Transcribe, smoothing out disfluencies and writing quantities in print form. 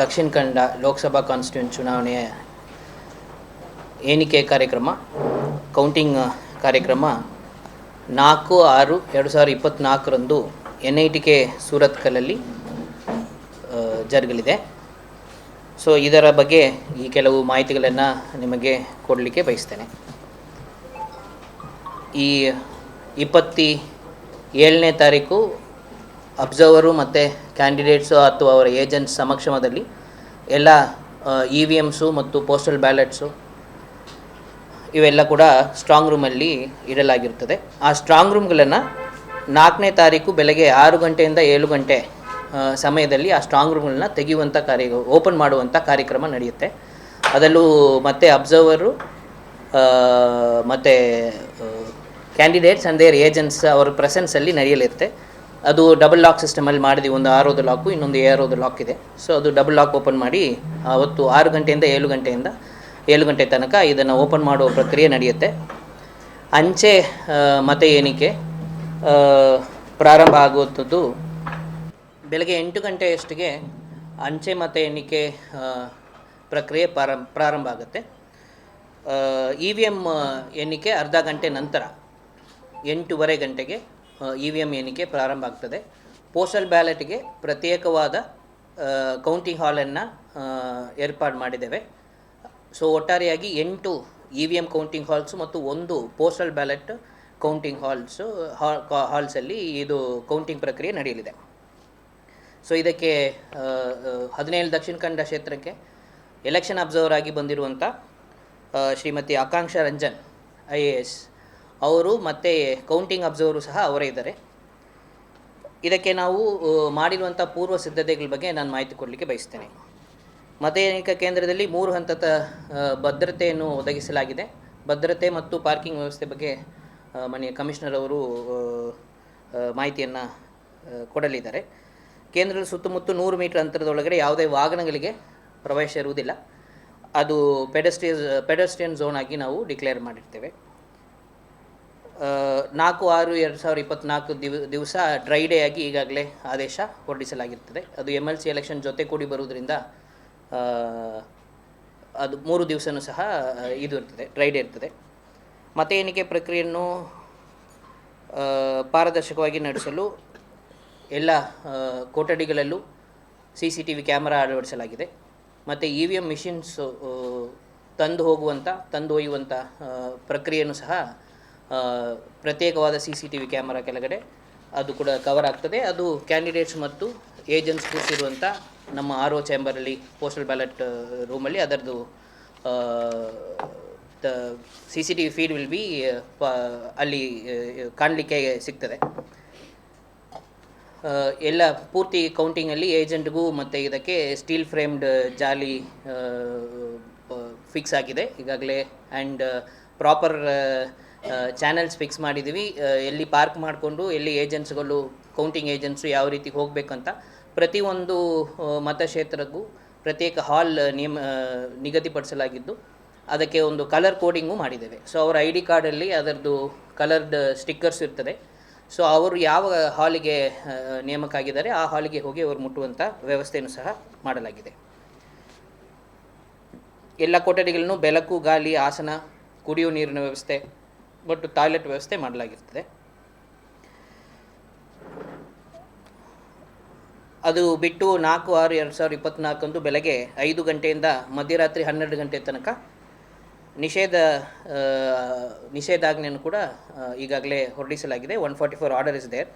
Dakshina Kannada Lok Sabha constituency ಚುನಾವಣೆಯ ಎಣಿಕೆ ಕಾರ್ಯಕ್ರಮ ಕೌಂಟಿಂಗ್ ಕಾರ್ಯಕ್ರಮ 4/6/2024ರಂದು NITK ಸೂರತ್ಕಲಲ್ಲಿ ಜರುಗಲಿದೆ. ಸೊ ಇದರ ಬಗ್ಗೆ ಈ ಕೆಲವು ಮಾಹಿತಿಗಳನ್ನು ನಿಮಗೆ ಕೊಡಲಿಕ್ಕೆ ಬಯಸ್ತೇನೆ. ಈ 27ನೇ ತಾರೀಕು ಅಬ್ಸರ್ವರು ಮತ್ತು ಕ್ಯಾಂಡಿಡೇಟ್ಸು ಅಥವಾ ಅವರ ಏಜೆಂಟ್ಸ್ ಸಮಕ್ಷಮದಲ್ಲಿ ಎಲ್ಲ EVMಸು ಮತ್ತು ಪೋಸ್ಟಲ್ ಬ್ಯಾಲೆಟ್ಸು ಇವೆಲ್ಲ ಕೂಡ ಸ್ಟ್ರಾಂಗ್ ರೂಮಲ್ಲಿ ಇಡಲಾಗಿರುತ್ತದೆ. ಆ ಸ್ಟ್ರಾಂಗ್ ರೂಮ್ಗಳನ್ನು 4ನೇ ತಾರೀಕು ಬೆಳಗ್ಗೆ 6 ಗಂಟೆಯಿಂದ 7 ಗಂಟೆ ಸಮಯದಲ್ಲಿ ಆ ಸ್ಟ್ರಾಂಗ್ ರೂಮ್ಗಳನ್ನ ತೆಗೆಯುವಂಥ ಓಪನ್ ಮಾಡುವಂಥ ಕಾರ್ಯಕ್ರಮ ನಡೆಯುತ್ತೆ. ಅದರಲ್ಲೂ ಮತ್ತು ಅಬ್ಸರ್ವರು ಮತ್ತು ಕ್ಯಾಂಡಿಡೇಟ್ಸ್ ಆ್ಯಂಡ್ ದೇರ್ ಏಜೆಂಟ್ಸ್ ಅವರ ಪ್ರೆಸೆನ್ಸಲ್ಲಿ ನಡೆಯಲಿರುತ್ತೆ. ಅದು ಡಬಲ್ ಲಾಕ್ ಸಿಸ್ಟಮಲ್ಲಿ ಮಾಡಿದ್ದೀವಿ. ಒಂದು ಆರೋದು ಲಾಕು, ಇನ್ನೊಂದು ಏರೋದು ಲಾಕ್ ಇದೆ. ಸೊ ಅದು ಡಬಲ್ ಲಾಕ್ ಓಪನ್ ಮಾಡಿ ಅವತ್ತು 6 ಗಂಟೆಯಿಂದ 7 ಗಂಟೆ ತನಕ ಇದನ್ನು ಓಪನ್ ಮಾಡುವ ಪ್ರಕ್ರಿಯೆ ನಡೆಯುತ್ತೆ. ಅಂಚೆ ಮತ ಎಣಿಕೆ ಪ್ರಾರಂಭ ಆಗುವಂಥದ್ದು ಬೆಳಗ್ಗೆ 8 ಗಂಟೆಯಷ್ಟಿಗೆ ಅಂಚೆ ಮತ ಎಣಿಕೆ ಪ್ರಕ್ರಿಯೆ ಪ್ರಾರಂಭ ಆಗುತ್ತೆ. EVM ಎಣಿಕೆ ಅರ್ಧ ಗಂಟೆ ನಂತರ 8:15 ಗಂಟೆಗೆ EVM ಎಣಿಕೆ ಪ್ರಾರಂಭ ಆಗ್ತದೆ. ಪೋಸ್ಟಲ್ ಬ್ಯಾಲೆಟ್ಗೆ ಪ್ರತ್ಯೇಕವಾದ ಕೌಂಟಿಂಗ್ ಹಾಲನ್ನು ಏರ್ಪಾಡು ಮಾಡಿದ್ದೇವೆ. ಸೊ ಒಟ್ಟಾರೆಯಾಗಿ 8 EVM ಕೌಂಟಿಂಗ್ ಹಾಲ್ಸು ಮತ್ತು 1 ಪೋಸ್ಟಲ್ ಬ್ಯಾಲೆಟ್ ಕೌಂಟಿಂಗ್ ಹಾಲ್ಸಲ್ಲಿ ಇದು ಕೌಂಟಿಂಗ್ ಪ್ರಕ್ರಿಯೆ ನಡೆಯಲಿದೆ. ಸೊ ಇದಕ್ಕೆ 17 ದಕ್ಷಿಣ ಕನ್ನಡ ಕ್ಷೇತ್ರಕ್ಕೆ ಎಲೆಕ್ಷನ್ ಅಬ್ಸರ್ವರ್ ಆಗಿ ಬಂದಿರುವಂಥ ಶ್ರೀಮತಿ ಆಕಾಂಕ್ಷಾ ರಂಜನ್ IAS ಅವರು ಮತ್ತು ಕೌಂಟಿಂಗ್ ಅಬ್ಸರ್ವರು ಸಹ ಅವರೇ ಇದ್ದಾರೆ. ಇದಕ್ಕೆ ನಾವು ಮಾಡಿರುವಂಥ ಪೂರ್ವ ಸಿದ್ಧತೆಗಳ ಬಗ್ಗೆ ನಾನು ಮಾಹಿತಿ ಕೊಡಲಿಕ್ಕೆ ಬಯಸ್ತೇನೆ. ಮತ ಎಣಿಕಾ ಕೇಂದ್ರದಲ್ಲಿ 3 ಹಂತದ ಭದ್ರತೆಯನ್ನು ಒದಗಿಸಲಾಗಿದೆ. ಭದ್ರತೆ ಮತ್ತು ಪಾರ್ಕಿಂಗ್ ವ್ಯವಸ್ಥೆ ಬಗ್ಗೆ ಮಾನ್ಯ ಕಮಿಷನರ್ ಅವರು ಮಾಹಿತಿಯನ್ನು ಕೊಡಲಿದ್ದಾರೆ. ಕೇಂದ್ರದ ಸುತ್ತಮುತ್ತ 100 ಮೀಟರ್ ಅಂತರದೊಳಗಡೆ ಯಾವುದೇ ವಾಹನಗಳಿಗೆ ಪ್ರವೇಶ ಇರುವುದಿಲ್ಲ. ಅದು ಪೆಡೆಸ್ಟ್ರಿಯನ್ ಝೋನ್ ಆಗಿ ನಾವು ಡಿಕ್ಲೇರ್ ಮಾಡಿರ್ತೇವೆ. 4/6/2024 ದಿವಸ ಡ್ರೈ ಡೇ ಆಗಿ ಈಗಾಗಲೇ ಆದೇಶ ಹೊರಡಿಸಲಾಗಿರ್ತದೆ. ಅದು MLC ಎಲೆಕ್ಷನ್ ಜೊತೆ ಕೂಡಿ ಬರುವುದರಿಂದ ಅದು 3 ದಿವಸನೂ ಸಹ ಇದು ಇರ್ತದೆ, ಡ್ರೈ ಡೇ ಇರ್ತದೆ. ಮತ ಎಣಿಕೆ ಪ್ರಕ್ರಿಯೆಯನ್ನು ಪಾರದರ್ಶಕವಾಗಿ ನಡೆಸಲು ಎಲ್ಲ ಕೊಠಡಿಗಳಲ್ಲೂ CCTV ಕ್ಯಾಮರಾ ಅಳವಡಿಸಲಾಗಿದೆ. ಮತ್ತು EVM ಮಿಷಿನ್ಸು ತಂದು ಒಯ್ಯುವಂಥ ಪ್ರಕ್ರಿಯೆಯೂ ಸಹ ಪ್ರತ್ಯೇಕವಾದ CCTV ಕ್ಯಾಮರಾ ಕೆಳಗಡೆ ಅದು ಕೂಡ ಕವರ್ ಆಗ್ತದೆ. ಅದು ಕ್ಯಾಂಡಿಡೇಟ್ಸ್ ಮತ್ತು ಏಜೆಂಟ್ಸ್ ಕೂರಿಸಿರುವಂಥ ನಮ್ಮ RO ಚೇಂಬರಲ್ಲಿ ಪೋಸ್ಟಲ್ ಬ್ಯಾಲೆಟ್ ರೂಮಲ್ಲಿ ಅದರದ್ದು CCTV ಫೀಡ್ ವಿಲ್ ಬಿ ಅಲ್ಲಿ ಕಾಣಲಿಕ್ಕೆ ಸಿಗ್ತದೆ. ಎಲ್ಲ ಪೂರ್ತಿ ಕೌಂಟಿಂಗಲ್ಲಿ ಏಜೆಂಟ್ಗೂ ಮತ್ತು ಇದಕ್ಕೆ ಸ್ಟೀಲ್ ಫ್ರೇಮ್ಡ್ ಜಾಲಿ ಫಿಕ್ಸ್ ಆಗಿದೆ ಈಗಾಗಲೇ. ಆ್ಯಂಡ್ ಪ್ರಾಪರ್ ಚಾನಲ್ಸ್ ಫಿಕ್ಸ್ ಮಾಡಿದ್ದೀವಿ. ಎಲ್ಲಿ ಪಾರ್ಕ್ ಮಾಡಿಕೊಂಡು ಎಲ್ಲಿ ಏಜೆಂಟ್ಸ್ಗಳು ಕೌಂಟಿಂಗ್ ಏಜೆಂಟ್ಸು ಯಾವ ರೀತಿ ಹೋಗಬೇಕಂತ ಪ್ರತಿಯೊಂದು ಮತಕ್ಷೇತ್ರಕ್ಕೂ ಪ್ರತ್ಯೇಕ ಹಾಲ್ ನಿಗದಿಪಡಿಸಲಾಗಿದ್ದು ಅದಕ್ಕೆ ಒಂದು ಕಲರ್ ಕೋಡಿಂಗು ಮಾಡಿದ್ದೇವೆ. ಸೊ ಅವರ ID ಕಾರ್ಡಲ್ಲಿ ಅದರದ್ದು ಕಲರ್ಡ್ ಸ್ಟಿಕ್ಕರ್ಸ್ ಇರ್ತದೆ. ಸೊ ಅವರು ಯಾವ ಹಾಲಿಗೆ ನೇಮಕ ಆಗಿದ್ದಾರೆ ಆ ಹಾಲಿಗೆ ಹೋಗಿ ಅವರು ಮುಟ್ಟುವಂಥ ವ್ಯವಸ್ಥೆಯನ್ನು ಸಹ ಮಾಡಲಾಗಿದೆ. ಎಲ್ಲ ಕೊಠಡಿಗಳನ್ನು ಬೆಳಕು, ಗಾಳಿ, ಆಸನ, ಕುಡಿಯುವ ನೀರಿನ ವ್ಯವಸ್ಥೆ ಮತ್ತು ಟಾಯ್ಲೆಟ್ ವ್ಯವಸ್ಥೆ ಮಾಡಲಾಗಿರ್ತದೆ. ಅದು ಬಿಟ್ಟು 4/6/2024 ಬೆಳಗ್ಗೆ 5 ಗಂಟೆಯಿಂದ ಮಧ್ಯರಾತ್ರಿ 12 ಗಂಟೆ ತನಕ ನಿಷೇಧಾಜ್ಞೆಯನ್ನು ಕೂಡ ಈಗಾಗಲೇ ಹೊರಡಿಸಲಾಗಿದೆ. 144 ಆರ್ಡರ್ ಇಸ್ ದೇರ್.